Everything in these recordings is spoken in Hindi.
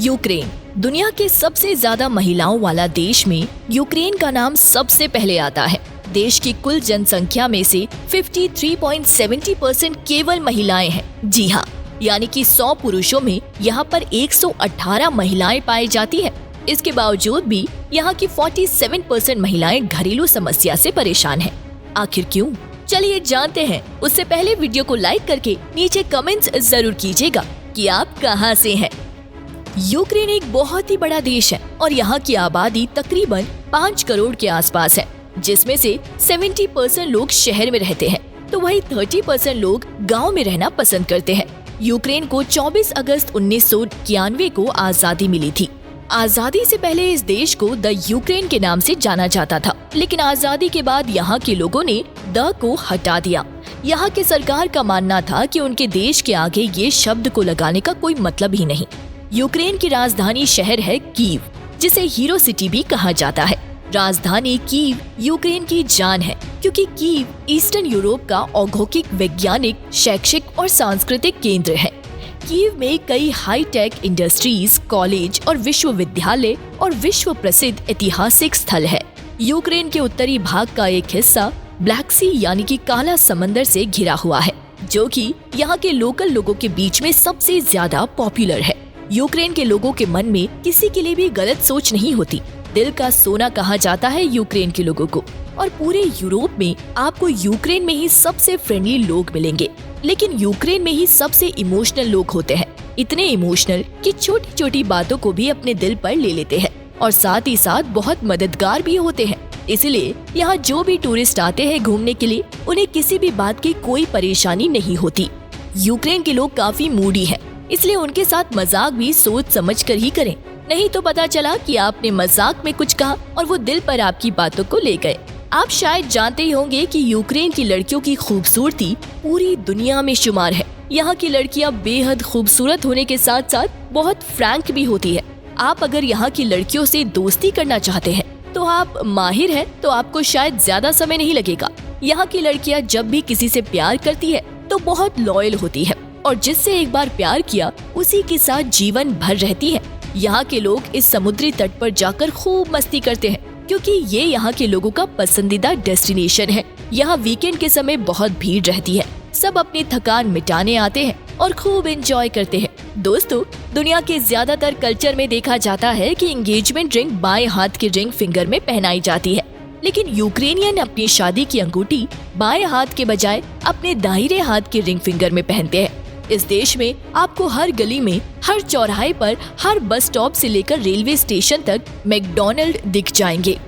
यूक्रेन दुनिया के सबसे ज्यादा महिलाओं वाला देश में यूक्रेन का नाम सबसे पहले आता है। देश की कुल जनसंख्या में से 53.70% केवल महिलाएं हैं। जी हाँ, यानी कि 100 पुरुषों में यहाँ पर 118 महिलाएं पाई जाती हैं। इसके बावजूद भी यहाँ की 47% महिलाएं घरेलू समस्या से परेशान हैं। आखिर क्यों? चलिए जानते हैं। उससे पहले वीडियो को लाइक करके नीचे कमेंट्स जरूर कीजिएगा कि आप कहां से हैं। यूक्रेन एक बहुत ही बड़ा देश है और यहाँ की आबादी तकरीबन 5 करोड़ के आसपास है, जिसमें से 70% लोग शहर में रहते हैं, तो वही 30% लोग गांव में रहना पसंद करते हैं। यूक्रेन को 24 अगस्त 1991 को आजादी मिली थी। आजादी से पहले इस देश को द यूक्रेन के नाम से जाना जाता था, लेकिन आजादी के बाद यहाँ के लोगों ने द को हटा दिया। यहाँ के सरकार का मानना था कि उनके देश के आगे ये शब्द को लगाने का कोई मतलब ही नहीं। यूक्रेन की राजधानी शहर है कीव, जिसे हीरो सिटी भी कहा जाता है। राजधानी कीव यूक्रेन की जान है, क्योंकि कीव ईस्टर्न यूरोप का औद्योगिक, वैज्ञानिक, शैक्षिक और सांस्कृतिक केंद्र है। कीव में कई हाईटेक इंडस्ट्रीज, कॉलेज और विश्वविद्यालय और विश्व प्रसिद्ध ऐतिहासिक स्थल है। यूक्रेन के उत्तरी भाग का एक हिस्सा ब्लैक सी यानी कि काला समंदर से घिरा हुआ है, जो कि यहाँ के लोकल लोगों के बीच में सबसे ज्यादा पॉपुलर है। यूक्रेन के लोगों के मन में किसी के लिए भी गलत सोच नहीं होती। दिल का सोना कहा जाता है यूक्रेन के लोगों को, और पूरे यूरोप में आपको यूक्रेन में ही सबसे फ्रेंडली लोग मिलेंगे। लेकिन यूक्रेन में ही सबसे इमोशनल लोग होते हैं, इतने इमोशनल कि छोटी छोटी बातों को भी अपने दिल पर ले लेते हैं, और साथ ही साथ बहुत मददगार भी होते हैं। इसलिए यहाँ जो भी टूरिस्ट आते हैं घूमने के लिए, उन्हें किसी भी बात की कोई परेशानी नहीं होती। यूक्रेन के लोग काफी मूडी हैं, इसलिए उनके साथ मजाक भी सोच समझ कर ही करें, नहीं तो पता चला कि आपने मजाक में कुछ कहा और वो दिल पर आपकी बातों को ले गए। आप शायद जानते ही होंगे कि यूक्रेन की लड़कियों की खूबसूरती पूरी दुनिया में शुमार है। यहाँ की लड़कियाँ बेहद खूबसूरत होने के साथ साथ बहुत फ्रैंक भी होती है। आप अगर यहाँ की लड़कियों से दोस्ती करना चाहते हैं तो आप माहिर हैं, तो आपको शायद ज्यादा समय नहीं लगेगा। यहाँ की लड़कियाँ जब भी किसी से प्यार करती है तो बहुत लॉयल होती है, और जिससे एक बार प्यार किया उसी के साथ जीवन भर रहती है। यहाँ के लोग इस समुद्री तट पर जाकर खूब मस्ती करते हैं, क्योंकि ये यहाँ के लोगों का पसंदीदा डेस्टिनेशन है। यहाँ वीकेंड के समय बहुत भीड़ रहती है, सब अपनी थकान मिटाने आते हैं और खूब एंजॉय करते हैं। दोस्तों, दुनिया के ज्यादातर कल्चर में देखा जाता है कि एंगेजमेंट रिंग बाएं हाथ के रिंग फिंगर में पहनाई जाती है, लेकिन यूक्रेनियन अपनी शादी की अंगूठी बाएं हाथ के बजाय अपने दाहिने हाथ के रिंग फिंगर में पहनते हैं। इस देश में आपको हर गली में, हर चौराहे पर, हर बस स्टॉप से लेकर रेलवे स्टेशन तक मैकडॉनल्ड दिख जाएंगे।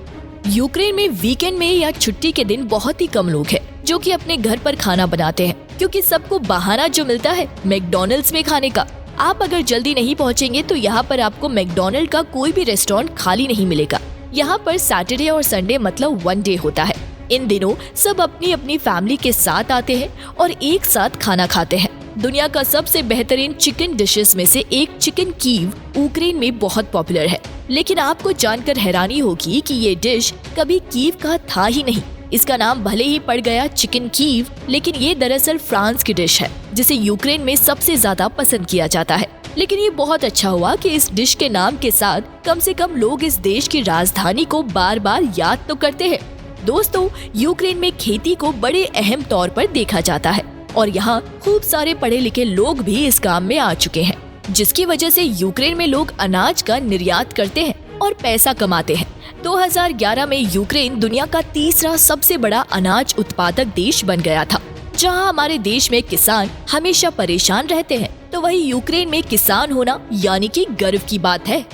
यूक्रेन में वीकेंड में या छुट्टी के दिन बहुत ही कम लोग हैं जो कि अपने घर पर खाना बनाते हैं, क्योंकि सबको बहाना जो मिलता है मैकडॉनल्ड्स में खाने का। आप अगर जल्दी नहीं पहुंचेंगे तो यहाँ पर आपको मैकडॉनल्ड का कोई भी रेस्टोरेंट खाली नहीं मिलेगा। यहाँ पर सैटरडे और संडे मतलब 1 डे होता है। इन दिनों सब अपनी अपनी फैमिली के साथ आते हैं और एक साथ खाना खाते हैं। दुनिया का सबसे बेहतरीन चिकन डिशेस में से एक चिकन कीव यूक्रेन में बहुत पॉपुलर है, लेकिन आपको जानकर हैरानी होगी कि ये डिश कभी कीव का था ही नहीं। इसका नाम भले ही पड़ गया चिकन कीव, लेकिन ये दरअसल फ्रांस की डिश है, जिसे यूक्रेन में सबसे ज्यादा पसंद किया जाता है। लेकिन ये बहुत अच्छा हुआ कि इस डिश के नाम के साथ कम से कम लोग इस देश की राजधानी को बार बार याद तो करते हैं। दोस्तों, यूक्रेन में खेती को बड़े अहम तौर पर देखा जाता है, और यहाँ खूब सारे पढ़े लिखे लोग भी इस काम में आ चुके हैं, जिसकी वजह से यूक्रेन में लोग अनाज का निर्यात करते हैं और पैसा कमाते हैं। 2011 में यूक्रेन दुनिया का तीसरा सबसे बड़ा अनाज उत्पादक देश बन गया था। जहाँ हमारे देश में किसान हमेशा परेशान रहते हैं, तो वही यूक्रेन में किसान होना यानी कि गर्व की बात है।